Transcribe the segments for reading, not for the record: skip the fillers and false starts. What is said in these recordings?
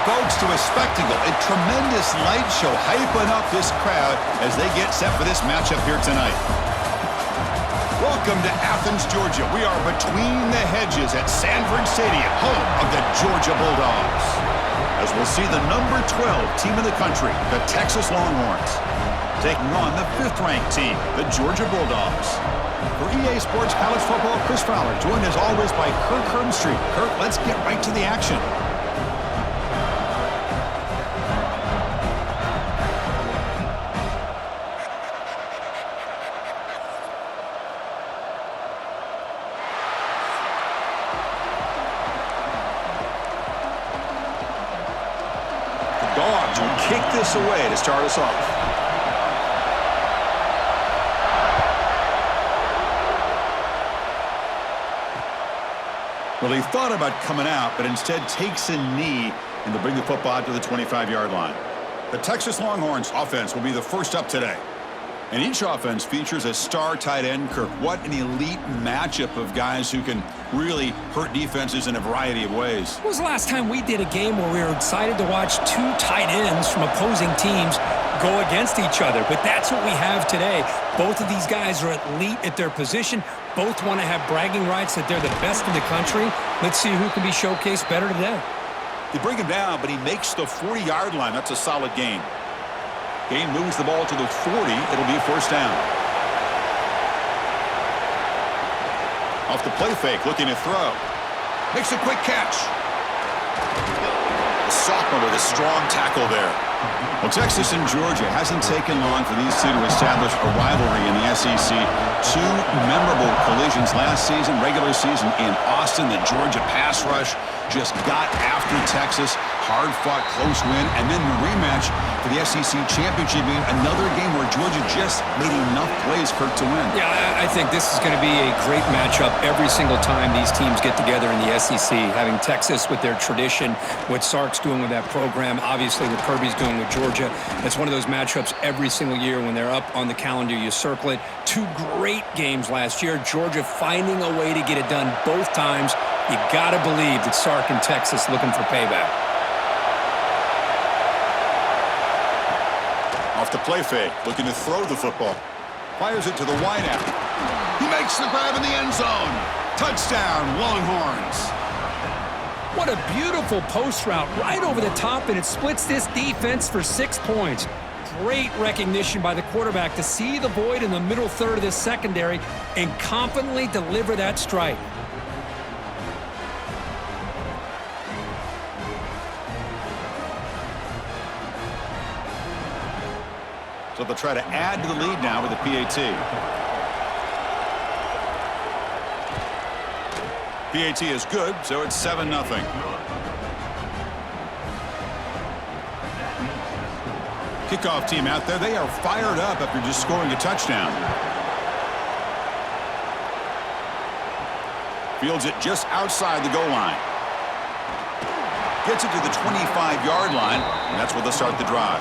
evokes to a spectacle, a tremendous light show hyping up this crowd as they get set for this matchup here tonight. Welcome to Athens, Georgia. We are between the hedges at Sanford Stadium, home of the Georgia Bulldogs. As we'll see the number 12 team in the country, the Texas Longhorns, taking on the 5th-ranked team, the Georgia Bulldogs. For EA Sports College Football, Chris Fowler, joined as always by Kirk Herbstreit. Kirk, let's get right to the action. The Dogs will kick this away to start us off. Well, he thought about coming out, but instead takes a knee and to bring the football out to the 25-yard line. The Texas Longhorns offense will be the first up today. And each offense features a star tight end. Kirk, what an elite matchup of guys who can really hurt defenses in a variety of ways. When was the last time we did a game where we were excited to watch 2 tight ends from opposing teams go against each other? But that's what we have today. Both of these guys are elite at their position. Both want to have bragging rights that they're the best in the country. Let's see who can be showcased better today. They bring him down, but he makes the 40-yard line. That's a solid gain. Gain moves the ball to the 40. It'll be a first down. Off the play fake, looking to throw. Makes a quick catch. The sophomore with a strong tackle there. Well, Texas and Georgia hasn't taken long for these two to establish a rivalry in the SEC. 2 memorable collisions last season, regular season in Austin. The Georgia pass rush just got after Texas. Hard-fought, close win. And then the rematch for the SEC championship game. Another game where Georgia just made enough plays, Kirk, to win. Yeah, I think this is going to be a great matchup every single time these teams get together in the SEC. Having Texas with their tradition, what Sark's doing with that program, obviously what Kirby's doing with Georgia. It's one of those matchups every single year when they're up on the calendar. You circle it. 2 great games last year. Georgia finding a way to get it done both times. You got to believe that Sark and Texas looking for payback. Off the play fake, looking to throw the football. Fires it to the wideout. He makes the grab in the end zone. Touchdown, Longhorns. What a beautiful post route right over the top, and it splits this defense for 6 points. Great recognition by the quarterback to see the void in the middle third of this secondary and confidently deliver that strike. So they'll try to add to the lead now with a PAT. PAT is good, so it's 7-0. Kickoff team out there. They are fired up after just scoring a touchdown. Fields it just outside the goal line. Gets it to the 25-yard line, and that's where they'll start the drive.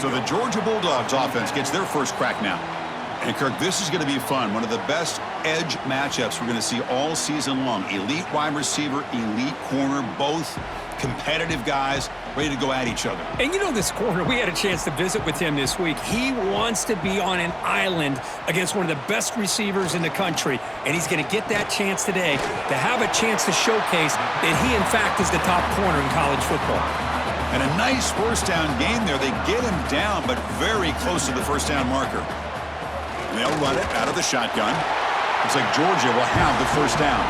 So the Georgia Bulldogs offense gets their first crack now. And, Kirk, this is going to be fun. One of the best edge matchups we're going to see all season long. Elite wide receiver, elite corner, both competitive guys ready to go at each other. And you know this corner, we had a chance to visit with him this week. He wants to be on an island against one of the best receivers in the country. And he's going to get that chance today to have a chance to showcase that he, in fact, is the top corner in college football. And a nice first down game there. They get him down, but very close to the first down marker. And they'll run it out of the shotgun. Looks like Georgia will have the first down.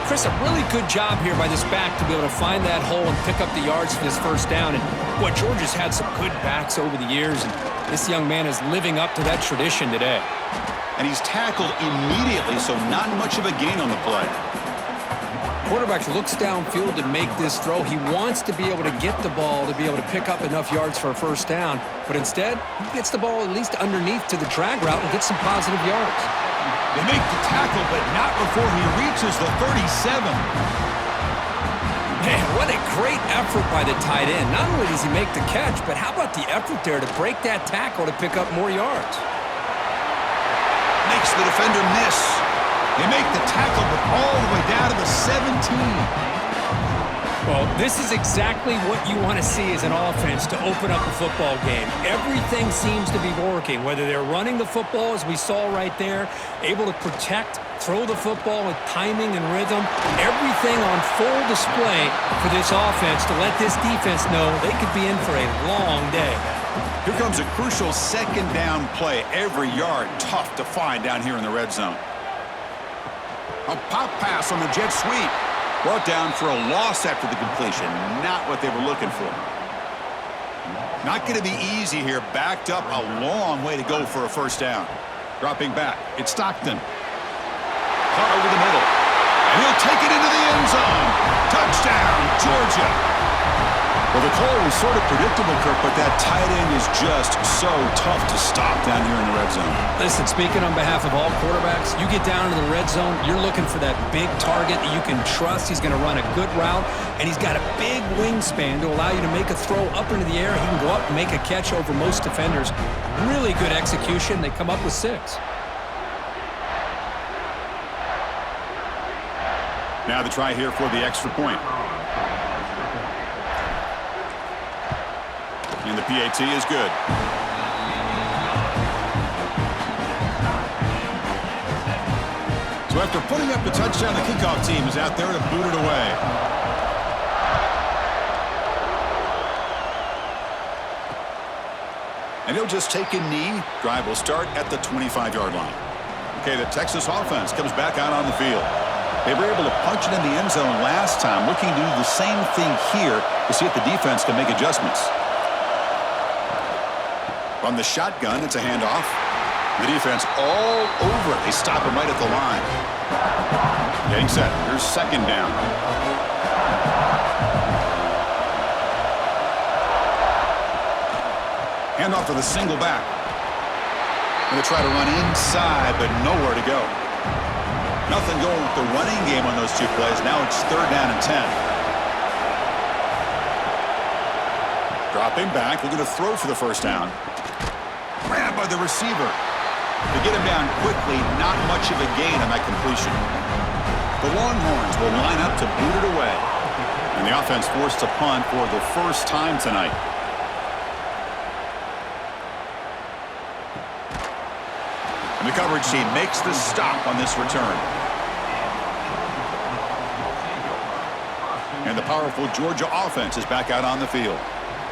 Chris, a really good job here by this back to be able to find that hole and pick up the yards for this first down. And, boy, Georgia's had some good backs over the years, and this young man is living up to that tradition today. And he's tackled immediately, so not much of a gain on the play. Quarterback looks downfield to make this throw. He wants to be able to get the ball to be able to pick up enough yards for a first down. But instead, he gets the ball at least underneath to the drag route and gets some positive yards. They make the tackle, but not before he reaches the 37. Man, what a great effort by the tight end. Not only does he make the catch, but how about the effort there to break that tackle to pick up more yards? Makes the defender miss. They make the tackle, but all the way down to the 17. Well, this is exactly what you want to see as an offense to open up a football game. Everything seems to be working, whether they're running the football, as we saw right there, able to protect, throw the football with timing and rhythm. Everything on full display for this offense to let this defense know they could be in for a long day. Here comes a crucial second down play. Every yard tough to find down here in the red zone. A pop pass on the jet sweep. Brought down for a loss after the completion. Not what they were looking for. Not going to be easy here. Backed up a long way to go for a first down. Dropping back. It's Stockton. Caught over the middle. And he'll take it into the end zone. Touchdown, Georgia. Well, the call was sort of predictable, Kirk, but that tight end is just so tough to stop down here in the red zone. Listen, speaking on behalf of all quarterbacks, you get down into the red zone, you're looking for that big target that you can trust. He's going to run a good route, and he's got a big wingspan to allow you to make a throw up into the air. He can go up and make a catch over most defenders. Really good execution. They come up with 6. Now the try here for the extra point. And the PAT is good. So after putting up the touchdown, the kickoff team is out there to boot it away. And he'll just take a knee. Drive will start at the 25-yard line. Okay, the Texas offense comes back out on the field. They were able to punch it in the end zone last time, looking to do the same thing here to see if the defense can make adjustments. From the shotgun, it's a handoff. The defense all over it. They stop him right at the line. Getting set. Here's second down. Handoff to the single back. Going to try to run inside, but nowhere to go. Nothing going with the running game on those 2 plays. Now it's third down and 10. Dropping back. Looking to throw for the first down. Grabbed by the receiver. To get him down quickly, not much of a gain on that completion. The Longhorns will line up to boot it away. And the offense forced to punt for the first time tonight. And the coverage team makes the stop on this return. And the powerful Georgia offense is back out on the field.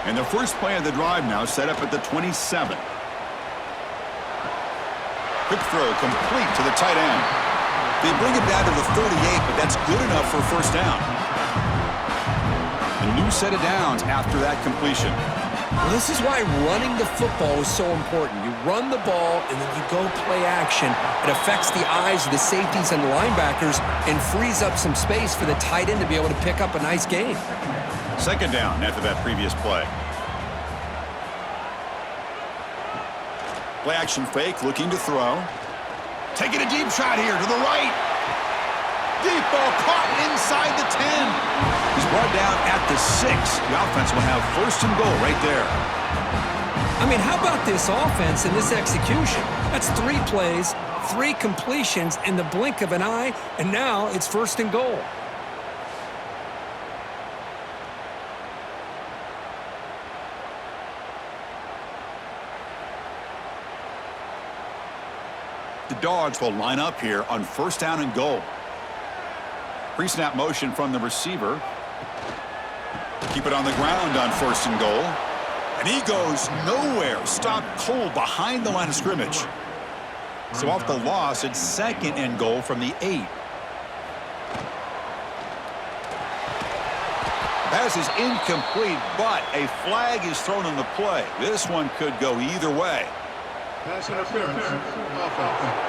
And the first play of the drive now set up at the 27. Quick throw complete to the tight end. They bring it down to the 38, but that's good enough for a first down. A new set of downs after that completion. Well, this is why running the football is so important. You run the ball, and then you go play action. It affects the eyes of the safeties and linebackers and frees up some space for the tight end to be able to pick up a nice gain. Second down after that previous play. Play action fake, looking to throw. Taking a deep shot here to the right. Deep ball caught inside the 10. He's brought down at the 6. The offense will have first and goal right there. I mean, how about this offense and this execution? That's 3 plays, 3 completions in the blink of an eye, and now it's first and goal. The Dogs will line up here on first down and goal. Pre-snap motion from the receiver. Keep it on the ground on first and goal. And he goes nowhere. Stopped cold behind the line of scrimmage. So off the loss, it's second and goal from the 8. Pass is incomplete, but a flag is thrown on the play. This one could go either way. Pass interference. Offense.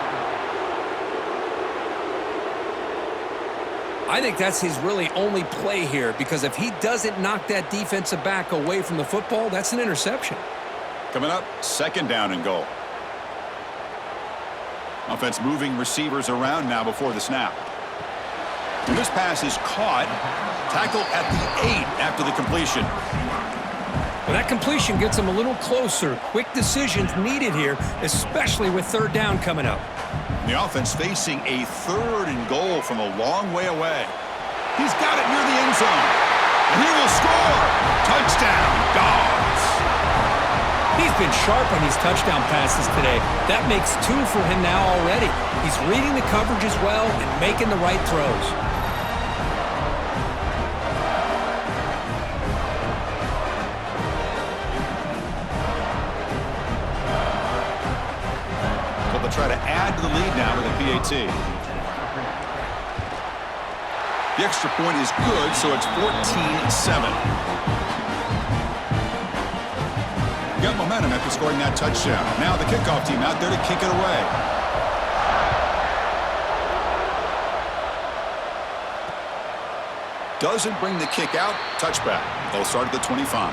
I think that's his really only play here, because if he doesn't knock that defensive back away from the football, that's an interception. Coming up, second down and goal. Offense moving receivers around now before the snap. And this pass is caught. Tackle at the 8 after the completion. Well, that completion gets him a little closer. Quick decisions needed here, especially with third down coming up. The offense facing a third and goal from a long way away. He's got it near the end zone. He's been sharp on these touchdown passes today. That makes 2 for him now already. He's reading the coverage as well and making the right throws. So they'll try to add to the lead now with a PAT. The extra point is good, so it's 14-7. Got momentum after scoring that touchdown. Now the kickoff team out there to kick it away. Doesn't bring the kick out. Touchback. They'll start at the 25.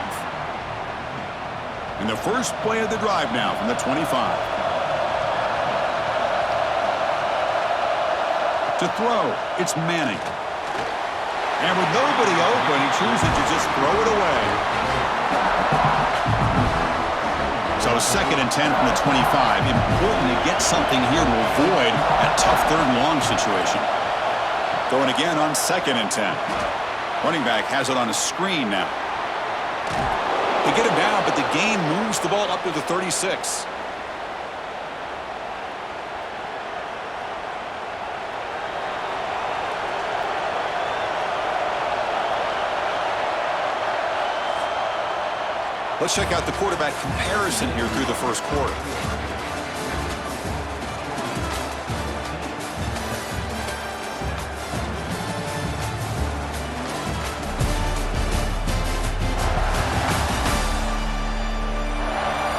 And the first play of the drive now from the 25. To throw, it's Manning. And with nobody open, he chooses to just throw it away. So 2nd and 10 from the 25. Important to get something here to avoid that tough 3rd and long situation. Going again on 2nd and 10. Running back has it on a screen now. They get him down, but the gain moves the ball up to the 36. Let's check out the quarterback comparison here through the first quarter.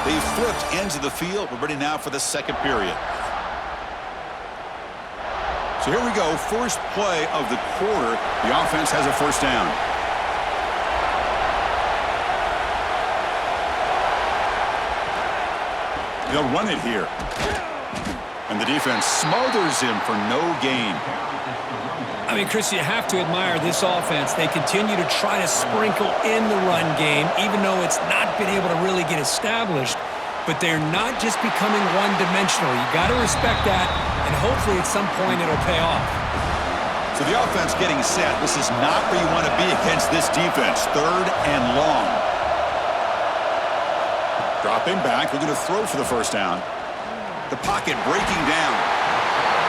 They've flipped ends of the field. We're ready now for the second period. So here we go. First play of the quarter. The offense has a first down. They'll run it here. And the defense smothers him for no gain. I mean, Chris, you have to admire this offense. They continue to try to sprinkle in the run game, even though it's not been able to really get established. But they're not just becoming one-dimensional. You got to respect that, and hopefully at some point it'll pay off. So the offense getting set. This is not where you want to be against this defense. 3rd and long. Dropping back, looking to throw for the first down. The pocket breaking down.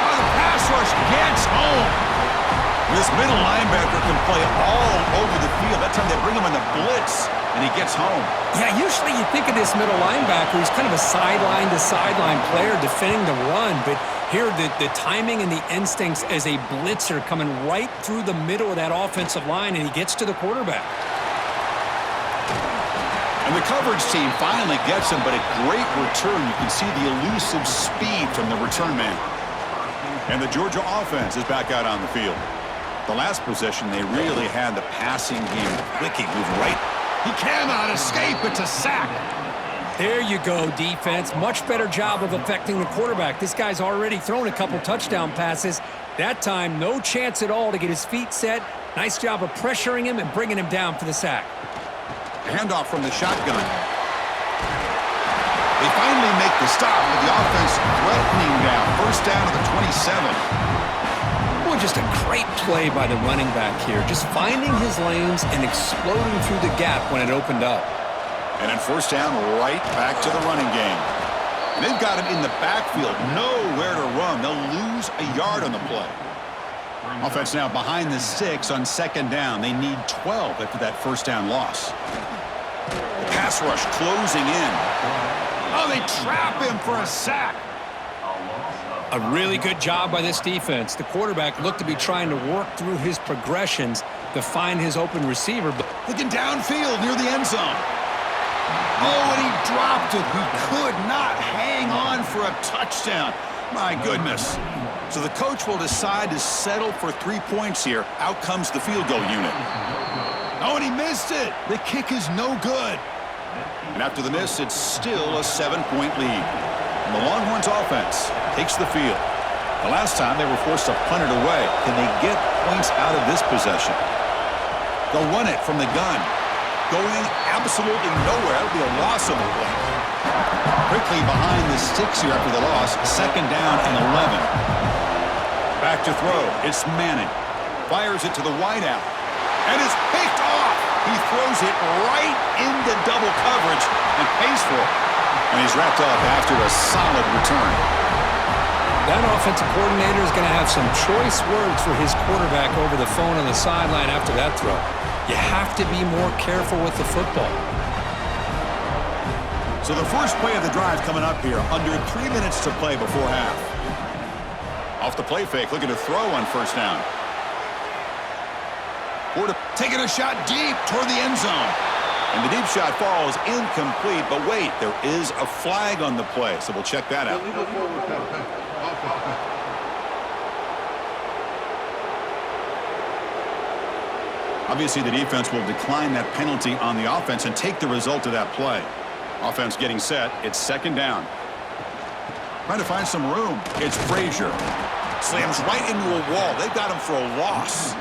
Oh, the pass rush gets home. This middle linebacker can play all over the field. That time they bring him in the blitz, and he gets home. Yeah, usually you think of this middle linebacker, he's kind of a sideline-to-sideline player defending the run, but here the timing and the instincts as a blitzer coming right through the middle of that offensive line, and he gets to the quarterback. And the coverage team finally gets him, but a great return. You can see the elusive speed from the return man. And the Georgia offense is back out on the field. The last possession, they really had the passing game clicking. Move right. He cannot escape. It's a sack. There you go, defense. Much better job of affecting the quarterback. This guy's already thrown a couple touchdown passes. That time, no chance at all to get his feet set. Nice job of pressuring him and bringing him down for the sack. Handoff from the shotgun. They finally make the stop with the offense threatening down. First down to the 27. Boy, just a great play by the running back here. Just finding his lanes and exploding through the gap when it opened up. And then first down, right back to the running game. And they've got him in the backfield. Nowhere to run. They'll lose a yard on the play. Offense now behind the 6 on 2nd down. They need 12 after that first down loss. The pass rush closing in. Oh, they trap him for a sack. A really good job by this defense. The quarterback looked to be trying to work through his progressions to find his open receiver. But looking downfield near the end zone. Oh, and he dropped it. He could not hang on for a touchdown. My goodness. So the coach will decide to settle for 3 points here. Out comes the field goal unit. Oh, and he missed it. The kick is no good. And after the miss, it's still a 7-point lead. And the Longhorns offense takes the field. The last time they were forced to punt it away. Can they get points out of this possession? They'll run it from the gun. Going absolutely nowhere. That'll be a loss of the play. Quickly behind the sticks here after the loss. 2nd down and 11. Back to throw. It's Manning. Fires it to the wideout. And it's picked off. He throws it right into double coverage and pays for it. And he's wrapped up after a solid return. That offensive coordinator is going to have some choice words for his quarterback over the phone on the sideline after that throw. You have to be more careful with the football. So the first play of the drive coming up here. Under 3 minutes to play before half. Off the play fake, looking to throw on first down. Ford taking a shot deep toward the end zone. And the deep shot falls incomplete, but wait, there is a flag on the play, so we'll check that out. Obviously, the defense will decline that penalty on the offense and take the result of that play. Offense getting set. It's second down. Trying to find some room. It's Frazier. Slams right into a wall. They've got him for a loss.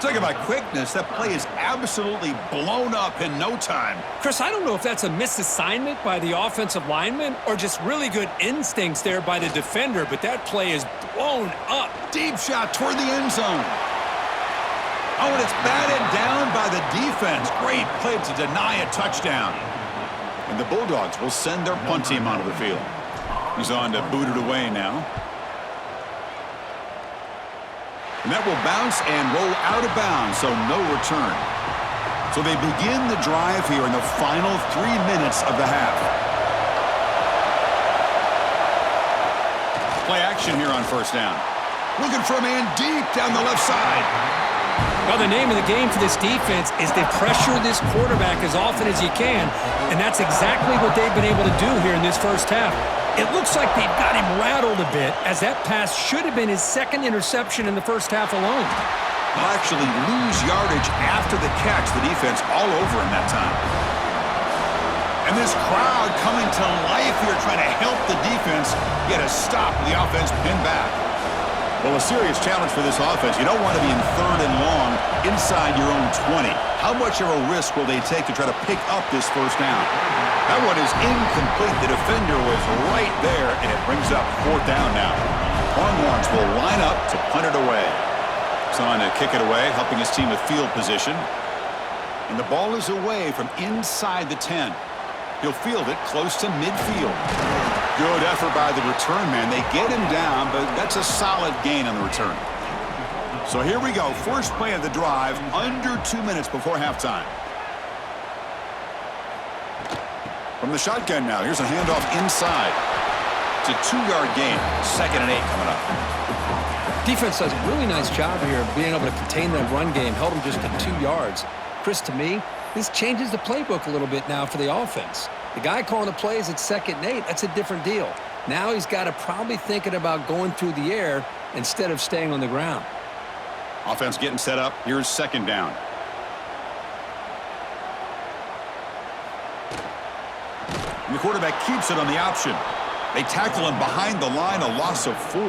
Talking about quickness, that play is absolutely blown up in no time. Chris, I don't know if that's a misassignment by the offensive lineman or just really good instincts there by the defender, but that play is blown up. Deep shot toward the end zone. Oh, and it's batted down by the defense. Great play to deny a touchdown. And the Bulldogs will send their punt team onto the field. He's on to boot it away now. And that will bounce and roll out of bounds, so no return. So they begin the drive here in the final 3 minutes of the half. Play action here on first down. Looking for a man deep down the left side. Well, the name of the game for this defense is to pressure this quarterback as often as you can, and that's exactly what they've been able to do here in this first half. It looks like they've got him rattled a bit, as that pass should have been his second interception in the first half alone. They'll actually lose yardage after the catch. The defense all over him that time. And this crowd coming to life here trying to help the defense get a stop with the offense pinned back. Well, a serious challenge for this offense. You don't want to be in third and long inside your own 20. How much of a risk will they take to try to pick up this first down? That one is incomplete. The defender was right there, and it brings up fourth down now. Longhorns will line up to punt it away. He's on to kick it away, helping his team with field position. And the ball is away from inside the 10. He'll field it close to midfield. Good effort by the return man. They get him down, but that's a solid gain on the return. So here we go. First play of the drive, under 2 minutes before halftime. From the shotgun now, here's a handoff inside. It's a 2-yard gain. 2nd and 8 coming up. Defense does a really nice job here of being able to contain that run game, held them just to 2 yards. Chris, to me, this changes the playbook a little bit now for the offense. The guy calling the plays at 2nd and 8, that's a different deal. Now he's got to probably thinking about going through the air instead of staying on the ground. Offense getting set up. Here's second down. And the quarterback keeps it on the option. They tackle him behind the line, a loss of 4.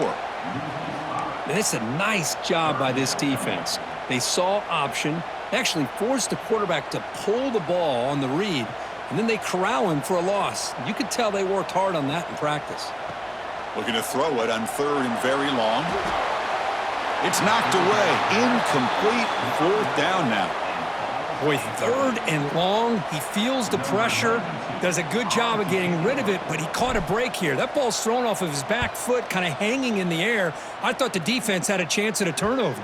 And it's a nice job by this defense. They saw option, actually forced the quarterback to pull the ball on the read, and then they corral him for a loss. You could tell they worked hard on that in practice. Looking to throw it on 3rd and very long. It's knocked away. Incomplete. 4th down now. Boy, 3rd and long. He feels the pressure, does a good job of getting rid of it, but he caught a break here. That ball's thrown off of his back foot, kind of hanging in the air. I thought the defense had a chance at a turnover.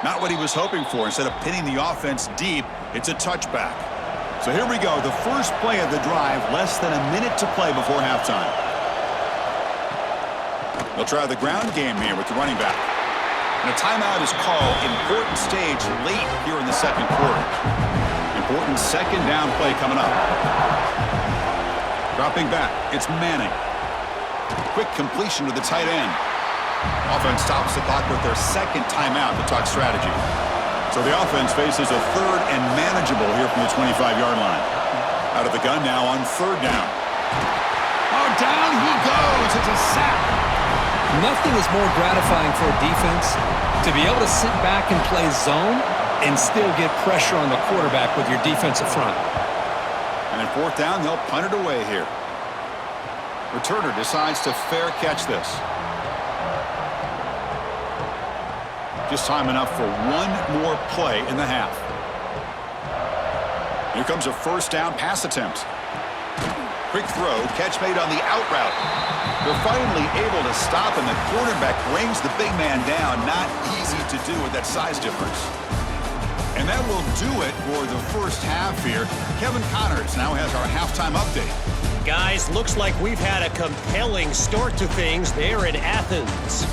Not what he was hoping for. Instead of pinning the offense deep, it's a touchback. So here we go. The first play of the drive, less than a minute to play before halftime. They'll try the ground game here with the running back. And a timeout is called. Important stage late here in the second quarter. Important second down play coming up. Dropping back, it's Manning. Quick completion to the tight end. Offense stops the clock with their second timeout to talk strategy. So the offense faces a 3rd and manageable here from the 25-yard line. Out of the gun now on 3rd down. Oh, down he goes. It's a sack. Nothing is more gratifying for a defense to be able to sit back and play zone and still get pressure on the quarterback with your defensive front. And in 4th down, they'll punt it away here. Returner decides to fair catch this. Just time enough for one more play in the half. Here comes a first down pass attempt. Quick throw, catch made on the out route. They're finally able to stop, and the quarterback brings the big man down. Not easy to do with that size difference. And that will do it for the first half here. Kevin Connors now has our halftime update. Guys, looks like we've had a compelling start to things there in Athens.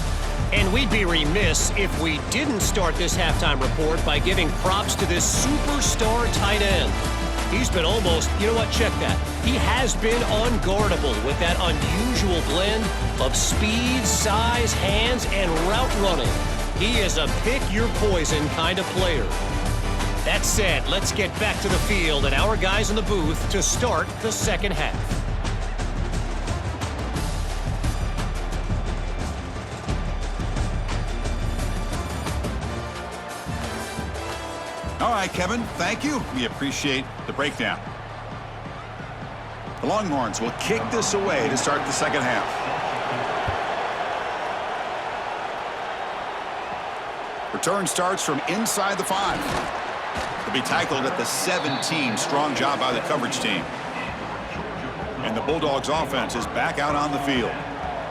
And we'd be remiss if we didn't start this halftime report by giving props to this superstar tight end. He's been almost, you know what, check that. He has been unguardable with that unusual blend of speed, size, hands, and route running. He is a pick-your-poison kind of player. That said, let's get back to the field and our guys in the booth to start the second half. All right, Kevin, thank you. We appreciate the breakdown. The Longhorns will kick this away to start the second half. Return starts from inside the 5. They'll be tackled at the 17. Strong job by the coverage team. And the Bulldogs offense is back out on the field.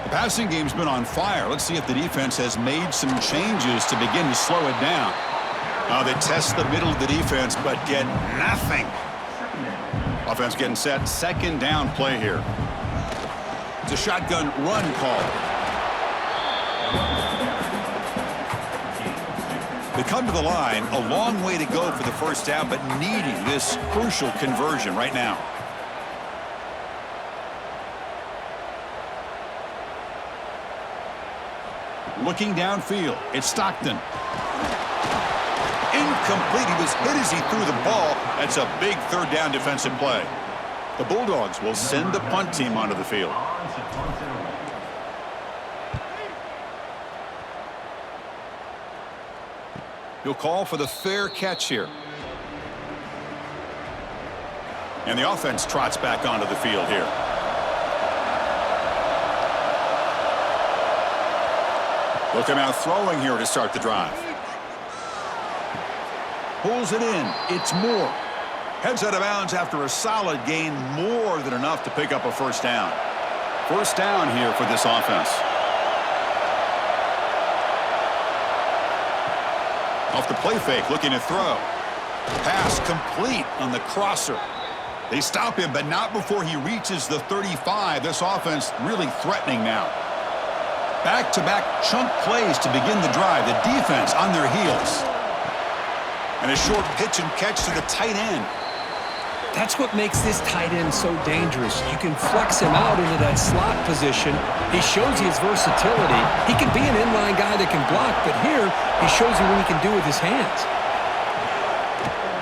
The passing game's been on fire. Let's see if the defense has made some changes to begin to slow it down. They test the middle of the defense, but get nothing. Offense getting set. Second down play here. It's a shotgun run call. They come to the line. A long way to go for the first down, but needing this crucial conversion right now. Looking downfield. It's Stockton. Incomplete. He was hit as he threw the ball. That's a big third down defensive play. The Bulldogs will send the punt team onto the field. He'll call for the fair catch here. And the offense trots back onto the field here. Looking out throwing here to start the drive. Pulls it in. It's Moore. Heads out of bounds after a solid gain, more than enough to pick up a first down. First down here for this offense. Off the play fake, looking to throw. Pass complete on the crosser. They stop him, but not before he reaches the 35. This offense really threatening now. Back-to-back chunk plays to begin the drive. The defense on their heels. And a short pitch and catch to the tight end. That's what makes this tight end so dangerous. You can flex him out into that slot position. He shows you his versatility. He can be an inline guy that can block, but here he shows you what he can do with his hands.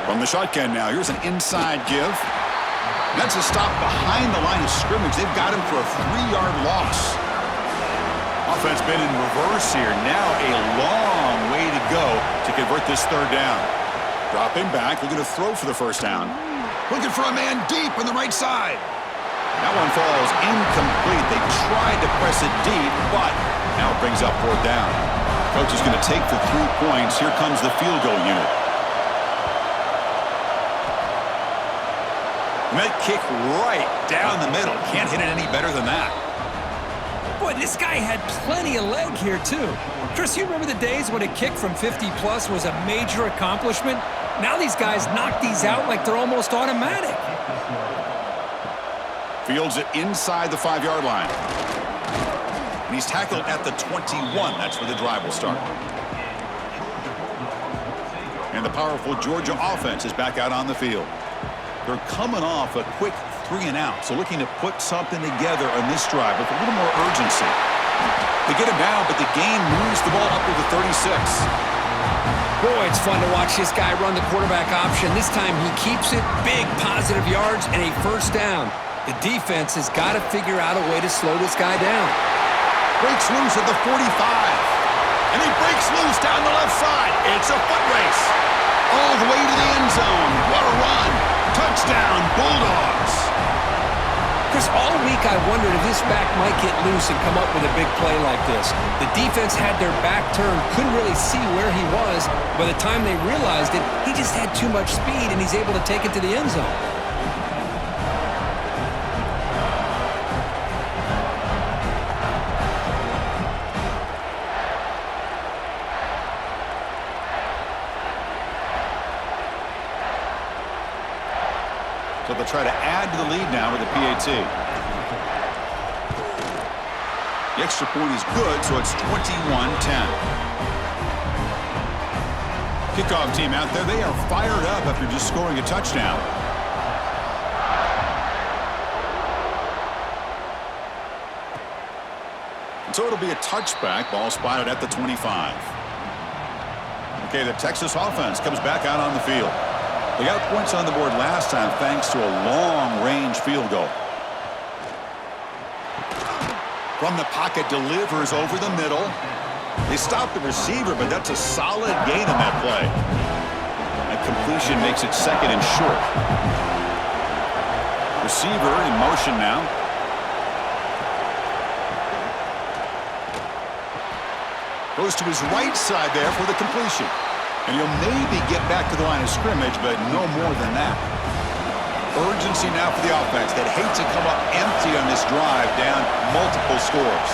From the shotgun now, here's an inside give. That's a stop behind the line of scrimmage. They've got him for a 3-yard loss. Offense been in reverse here. Now a long way to go to convert this third down. Dropping back, looking to throw for the first down. Looking for a man deep on the right side. That one falls incomplete. They tried to press it deep, but now it brings up fourth down. Coach is going to take the 3 points. Here comes the field goal unit. And that kick right down the middle. Can't hit it any better than that. Boy, this guy had plenty of leg here, too. Chris, you remember the days when a kick from 50-plus was a major accomplishment? Now these guys knock these out like they're almost automatic. Fields it inside the 5-yard line. And he's tackled at the 21. That's where the drive will start. And the powerful Georgia offense is back out on the field. They're coming off a quick 3-and-out, so looking to put something together on this drive with a little more urgency. They get him down, but the gain moves the ball up to the 36. Boy, it's fun to watch this guy run the quarterback option. This time he keeps it, big positive yards, and a first down. The defense has got to figure out a way to slow this guy down. Breaks loose at the 45. And he breaks loose down the left side. It's a foot race. All the way to the end zone. What a run. Touchdown, Bulldogs. Chris, all week I wondered if this back might get loose and come up with a big play like this. The defense had their back turned, couldn't really see where he was. By the time they realized it, he just had too much speed, and he's able to take it to the end zone. So they'll try to add to the lead now with the PAT. The extra point is good, so it's 21-10. Kickoff team out there, they are fired up after just scoring a touchdown. So it'll be a touchback, ball spotted at the 25. Okay, the Texas offense comes back out on the field. They got points on the board last time thanks to a long-range field goal. From the pocket, delivers over the middle. They stop the receiver, but that's a solid gain on that play. That completion makes it second and short. Receiver in motion now. Goes to his right side there for the completion. And he'll maybe get back to the line of scrimmage, but no more than that. Urgency now for the offense that hates to come up empty on this drive, down multiple scores.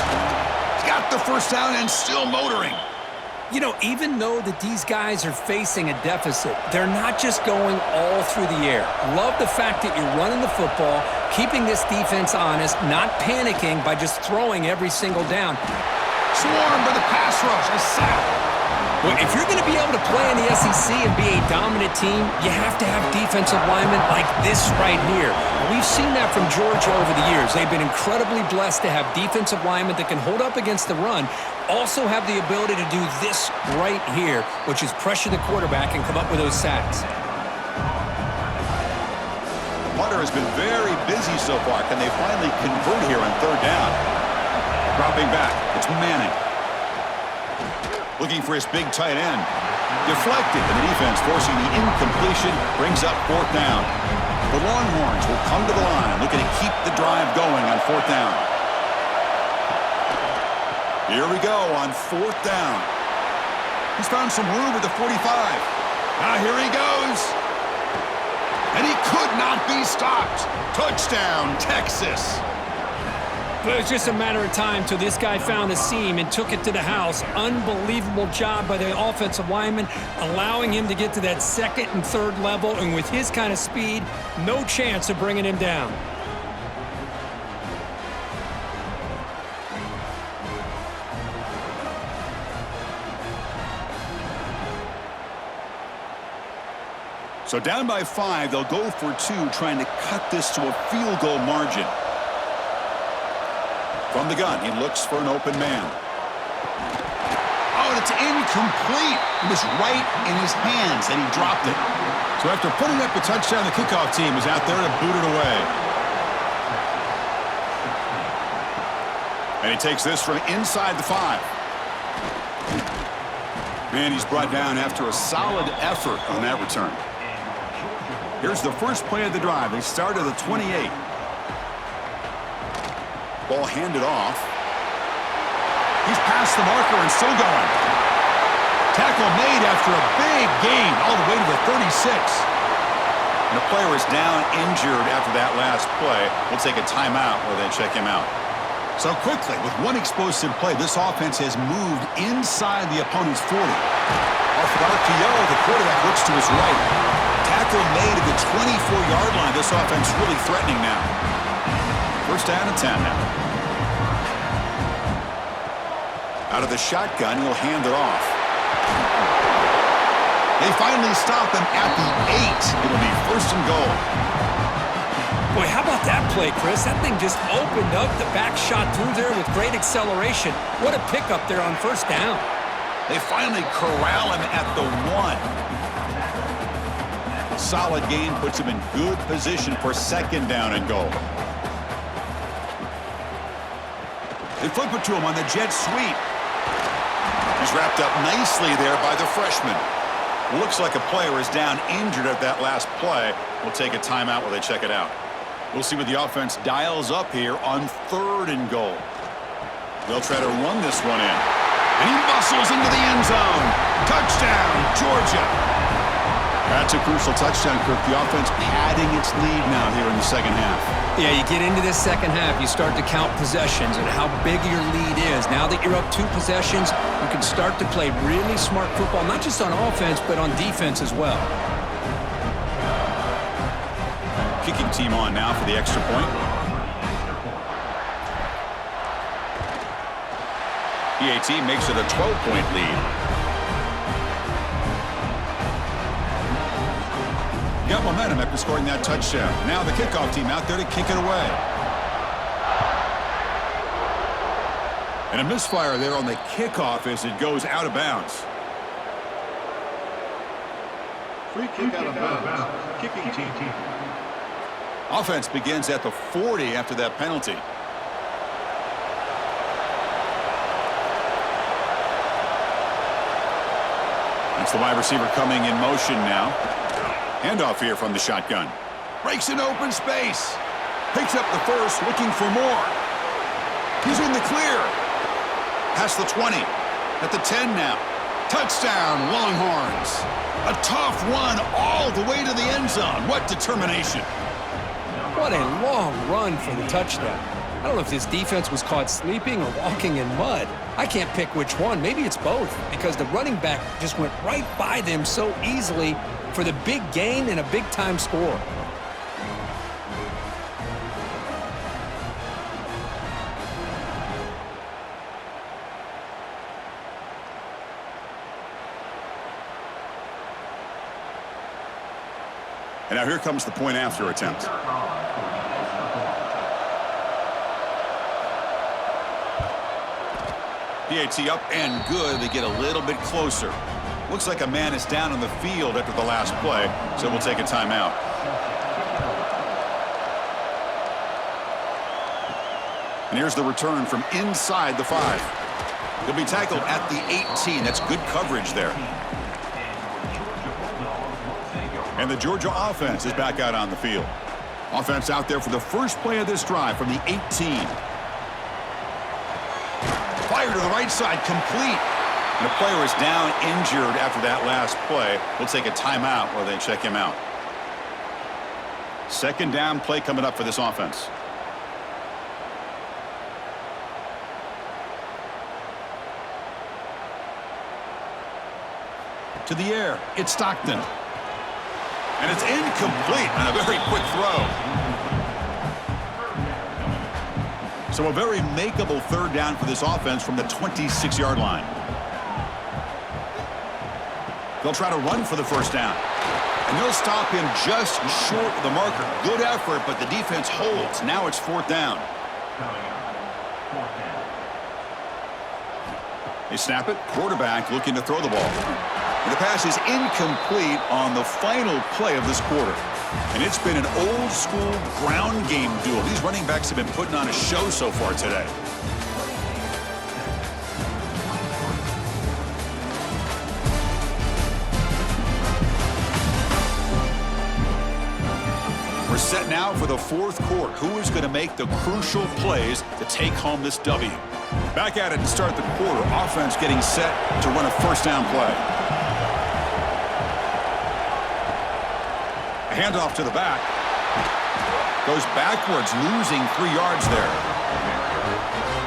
He's got the first down and still motoring. You know, even though that these guys are facing a deficit, they're not just going all through the air. Love the fact that you're running the football, keeping this defense honest, not panicking by just throwing every single down. Swarmed by the pass rush, a sack. Well, if you're going to be able to play in the SEC and be a dominant team, you have to have defensive linemen like this right here. We've seen that from Georgia over the years. They've been incredibly blessed to have defensive linemen that can hold up against the run, also have the ability to do this right here, which is pressure the quarterback and come up with those sacks. Punter has been very busy so far. Can they finally convert here on third down? Dropping back, it's Manning. Looking for his big tight end. Deflected, and the defense forcing the incompletion brings up fourth down. The Longhorns will come to the line, looking to keep the drive going on fourth down. Here we go on fourth down. He's found some room at the 45. Now here he goes. And he could not be stopped. Touchdown, Texas. But it was just a matter of time till this guy found a seam and took it to the house. Unbelievable job by the offensive lineman, allowing him to get to that second and third level, and with his kind of speed, no chance of bringing him down. So down by 5, they'll go for 2, trying to cut this to a field goal margin. From the gun, he looks for an open man. Oh, and it's incomplete. It was right in his hands, and he dropped it. So after putting up the touchdown, the kickoff team is out there to boot it away. And he takes this from inside the 5. And he's brought down after a solid effort on that return. Here's the first play of the drive. They start at the 28. Ball handed off. He's past the marker and still going. Tackle made after a big gain all the way to the 36. And the player is down injured after that last play. We'll take a timeout where they check him out. So quickly, with one explosive play, this offense has moved inside the opponent's 40. Off of RPO, the quarterback looks to his right. Tackle made at the 24-yard line. This offense really threatening now. First down and 10 now. Out of the shotgun, he'll hand it off. They finally stop him at the 8. It'll be first and goal. Boy, how about that play, Chris? That thing just opened up. The back shot through there with great acceleration. What a pickup there on first down. They finally corral him at the 1. Solid gain puts him in good position for second down and goal. They flip it to him on the jet sweep. He's wrapped up nicely there by the freshman. Looks like a player is down injured at that last play. We'll take a timeout while they check it out. We'll see what the offense dials up here on third and goal. They'll try to run this one in. And he muscles into the end zone. Touchdown, Georgia. That's a crucial touchdown, Kirk. The offense padding its lead now here in the second half. Yeah, you get into this second half, you start to count possessions and how big your lead is. Now that you're up 2 possessions, you can start to play really smart football, not just on offense, but on defense as well. kicking team on now for the extra point. PAT makes it a 12-point lead. Got momentum after scoring that touchdown. Now the kickoff team out there to kick it away. And a misfire there on the kickoff as it goes out of bounds. Free kick out of bounds. Kicking team. Offense begins at the 40 after that penalty. That's the wide receiver coming in motion now. Handoff here from the shotgun. Breaks an open space. Picks up the first, looking for more. He's in the clear. Past the 20. At the 10 now. Touchdown, Longhorns. A tough one all the way to the end zone. What determination. What a long run for the touchdown. I don't know if this defense was caught sleeping or walking in mud. I can't pick which one. Maybe it's both, because the running back just went right by them so easily for the big gain and a big-time score. And now here comes the point after attempt. PAT up and good. They get a little bit closer. Looks like a man is down on the field after the last play, so we'll take a timeout. And here's the return from inside the 5. He'll be tackled at the 18. That's good coverage there. And the Georgia offense is back out on the field. Offense out there for the first play of this drive from the 18. Fire to the right side, complete. And the player is down injured after that last play. We'll take a timeout while they check him out. Second down play coming up for this offense. To the air, it's Stockton. And it's incomplete on a very quick throw. So a very makeable third down for this offense from the 26-yard line. They'll try to run for the first down. And they'll stop him just short of the marker. Good effort, but the defense holds. Now it's fourth down. They snap it. Quarterback looking to throw the ball. And the pass is incomplete on the final play of this quarter. And it's been an old-school ground game duel. These running backs have been putting on a show so far today. We're set now for the fourth quarter. Who is going to make the crucial plays to take home this W? Back at it to start the quarter. Offense getting set to run a first down play. A handoff to the back. Goes backwards, losing 3 yards there.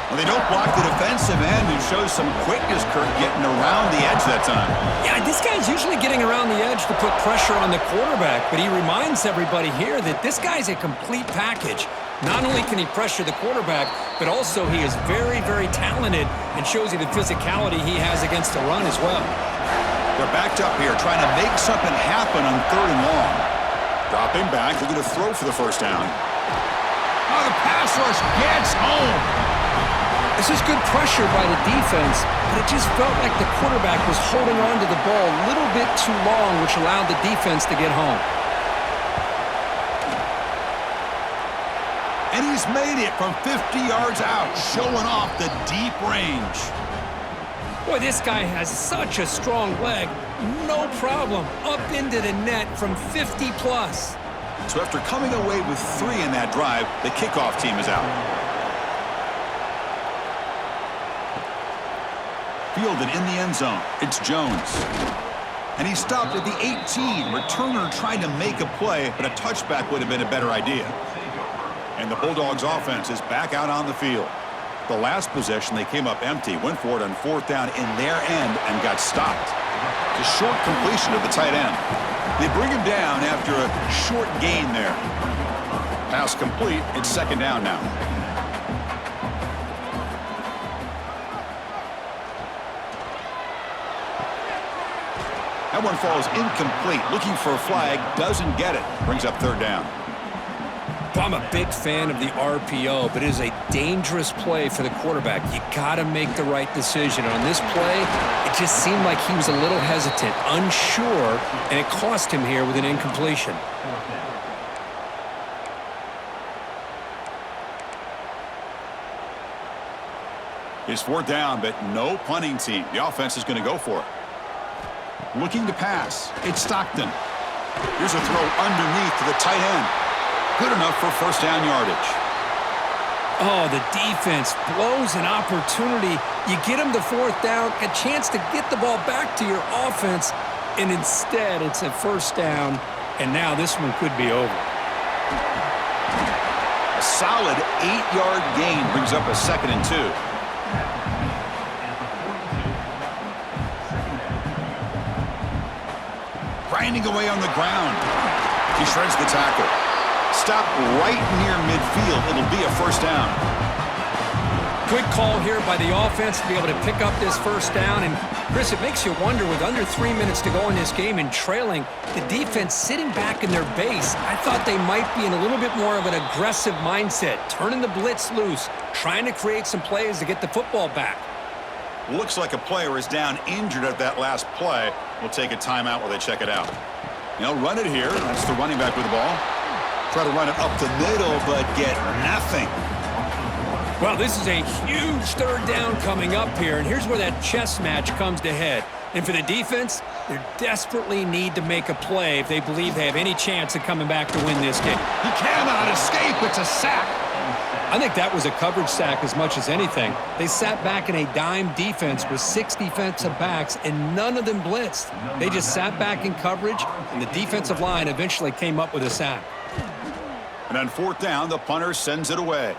Well, they don't block the defensive end, who shows some quickness, Kurt, getting around the edge that time. Yeah, this guy's usually getting around the edge to put pressure on the quarterback, but he reminds everybody here that this guy's a complete package. Not only can he pressure the quarterback, but also he is very, very talented and shows you the physicality he has against the run as well. They're backed up here, trying to make something happen on third and long. Dropping back, looking to throw for the first down. Oh, the pass rush gets home. This is good pressure by the defense, but it just felt like the quarterback was holding on to the ball a little bit too long, which allowed the defense to get home. And he's made it from 50 yards out, showing off the deep range. Boy, this guy has such a strong leg. No problem. Up into the net from 50 plus. So after coming away with 3 in that drive, the kickoff team is out. Fielded in the end zone. It's Jones. And he stopped at the 18. Returner tried to make a play, but a touchback would have been a better idea. And the Bulldogs offense is back out on the field. The last possession, they came up empty, went for it on fourth down in their end and got stopped. A short completion of the tight end. They bring him down after a short gain there. Pass complete. It's second down now. That one falls incomplete. Looking for a flag. Doesn't get it. Brings up third down. I'm a big fan of the RPO, but it is a dangerous play for the quarterback. You got to make the right decision. On this play, it just seemed like he was a little hesitant, unsure, and it cost him here with an incompletion. It's fourth down, but no punting team. The offense is going to go for it. Looking to pass. It's Stockton. Here's a throw underneath to the tight end. Good enough for first down yardage. Oh, the defense blows an opportunity. You get them to fourth down, a chance to get the ball back to your offense, and instead it's a first down, and now this one could be over. A solid 8-yard gain brings up a 2nd and 2. Grinding away on the ground. He shreds the tackle. Stop right near midfield. It'll be a first down. Good call here by the offense to be able to pick up this first down. And, Chris, it makes you wonder, with under 3 minutes to go in this game and trailing, the defense sitting back in their base, I thought they might be in a little bit more of an aggressive mindset, turning the blitz loose, trying to create some plays to get the football back. Looks like a player is down injured at that last play. We'll take a timeout while they check it out. They'll run it here. That's the running back with the ball. Try to run it up the middle, but get nothing. Well, this is a huge third down coming up here, and here's where that chess match comes to head. And for the defense, they desperately need to make a play if they believe they have any chance of coming back to win this game. He cannot escape. It's a sack. I think that was a coverage sack as much as anything. They sat back in a dime defense with 6 defensive backs, and none of them blitzed. They just sat back in coverage, and the defensive line eventually came up with a sack. And on fourth down, the punter sends it away.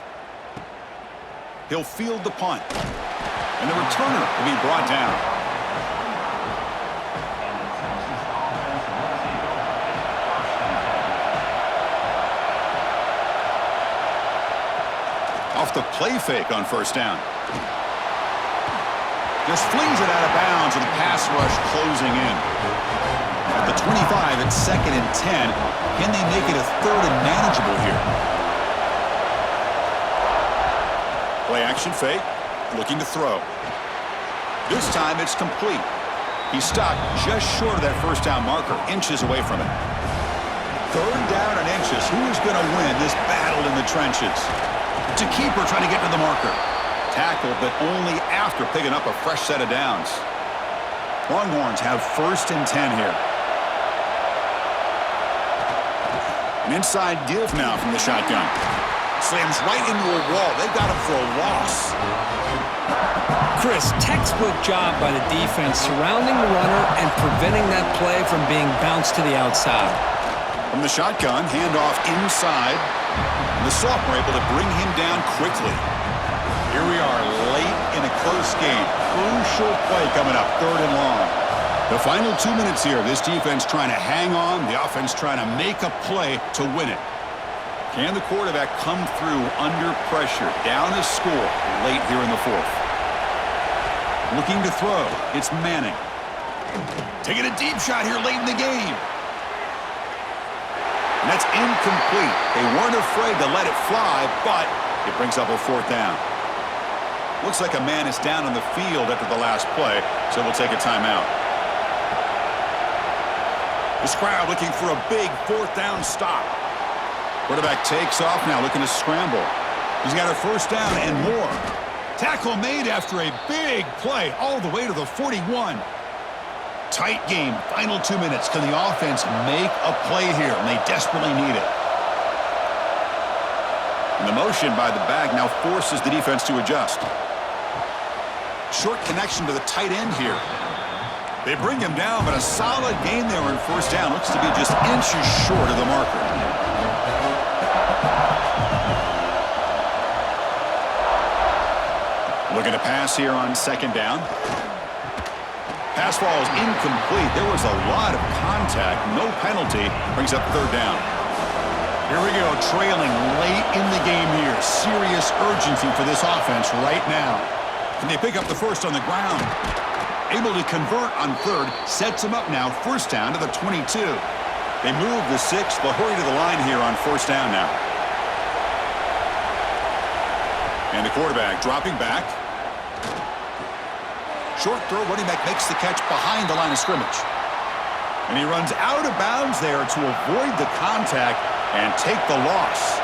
He'll field the punt. And the returner will be brought down. Off the play fake on first down. Just flings it out of bounds with the pass rush closing in. At the 25, it's 2nd and 10. Can they make it a 3rd and manageable here? Play action fake. Looking to throw. This time it's complete. He's stopped just short of that first down marker, inches away from it. 3rd down and inches. Who is going to win this battle in the trenches? It's a keeper trying to get to the marker. Tackle, but only after picking up a fresh set of downs. Longhorns have 1st and 10 here. An inside give now from the shotgun. Slams right into a wall. They've got him for a loss. Chris, textbook job by the defense surrounding the runner and preventing that play from being bounced to the outside. From the shotgun, handoff inside. And the sophomore able to bring him down quickly. Here we are late in a close game. Crucial play coming up, 3rd and long. The final 2 minutes here. This defense trying to hang on. The offense trying to make a play to win it. Can the quarterback come through under pressure? Down a score late here in the 4th. Looking to throw. It's Manning. Taking a deep shot here late in the game. And that's incomplete. They weren't afraid to let it fly, but it brings up a 4th down. Looks like a man is down on the field after the last play, so we'll take a timeout. This crowd looking for a big 4th down stop. Quarterback takes off now, looking to scramble. He's got a first down and more. Tackle made after a big play all the way to the 41. Tight game, final 2 minutes. Can the offense make a play here? And they desperately need it. And the motion by the back now forces the defense to adjust. Short connection to the tight end here. They bring him down, but a solid gain there in first down. Looks to be just inches short of the marker. Looking to pass here on second down. Pass ball is incomplete. There was a lot of contact. No penalty. Brings up 3rd down. Here we go, trailing late in the game here. Serious urgency for this offense right now. And they pick up the first on the ground. Able to convert on third, sets them up now, first down to the 22. They move the 6. They'll hurry to the line here on first down now. And the quarterback dropping back. Short throw, running back makes the catch behind the line of scrimmage. And he runs out of bounds there to avoid the contact and take the loss.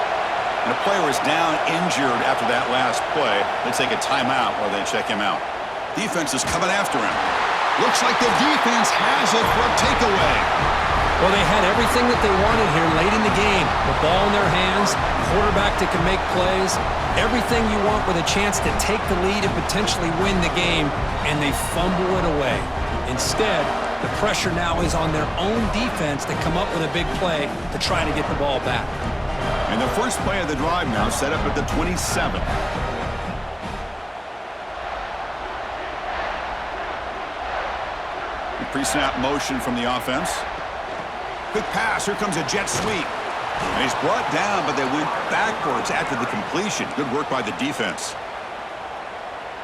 And the player is down injured after that last play. They take a timeout while they check him out. Defense is coming after him. Looks like the defense has it for a takeaway. Well, they had everything that they wanted here late in the game. The ball in their hands, quarterback that can make plays, everything you want with a chance to take the lead and potentially win the game, and they fumble it away. Instead, the pressure now is on their own defense to come up with a big play to try to get the ball back. And the first play of the drive now set up at the 27. The pre-snap motion from the offense. Quick pass. Here comes a jet sweep. And he's brought down, but they went backwards after the completion. Good work by the defense.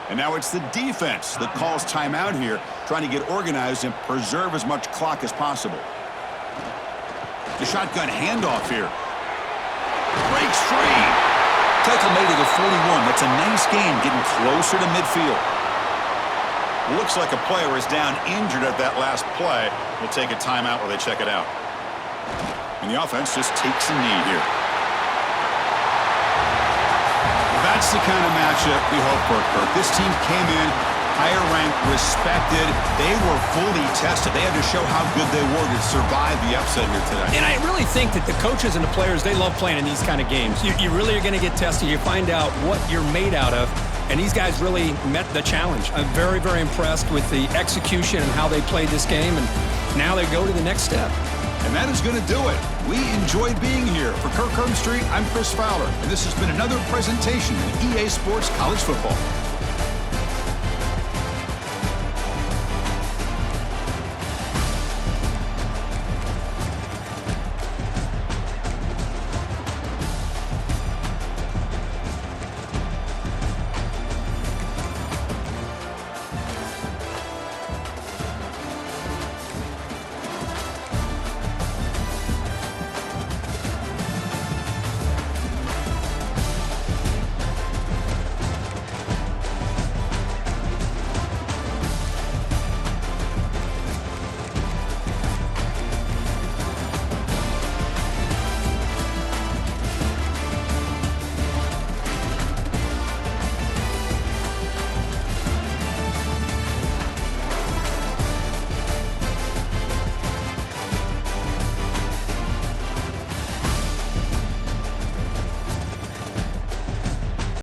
And now it's the defense that calls timeout here, trying to get organized and preserve as much clock as possible. The shotgun handoff here. Breaks free. Tackle made at the 41. That's a nice gain, getting closer to midfield. Looks like a player is down injured at that last play. We'll take a timeout while they check it out. And the offense just takes a knee here. That's the kind of matchup we hope for, Kirk. This team came in higher ranked, respected. They were fully tested. They had to show how good they were to survive the upset here today. And I really think that the coaches and the players, they love playing in these kind of games. You really are going to get tested. You find out what you're made out of. And these guys really met the challenge. I'm very, very impressed with the execution and how they played this game. And now they go to the next step. And that is going to do it. We enjoyed being here. For Kirk Street, I'm Chris Fowler. And this has been another presentation of EA Sports College Football.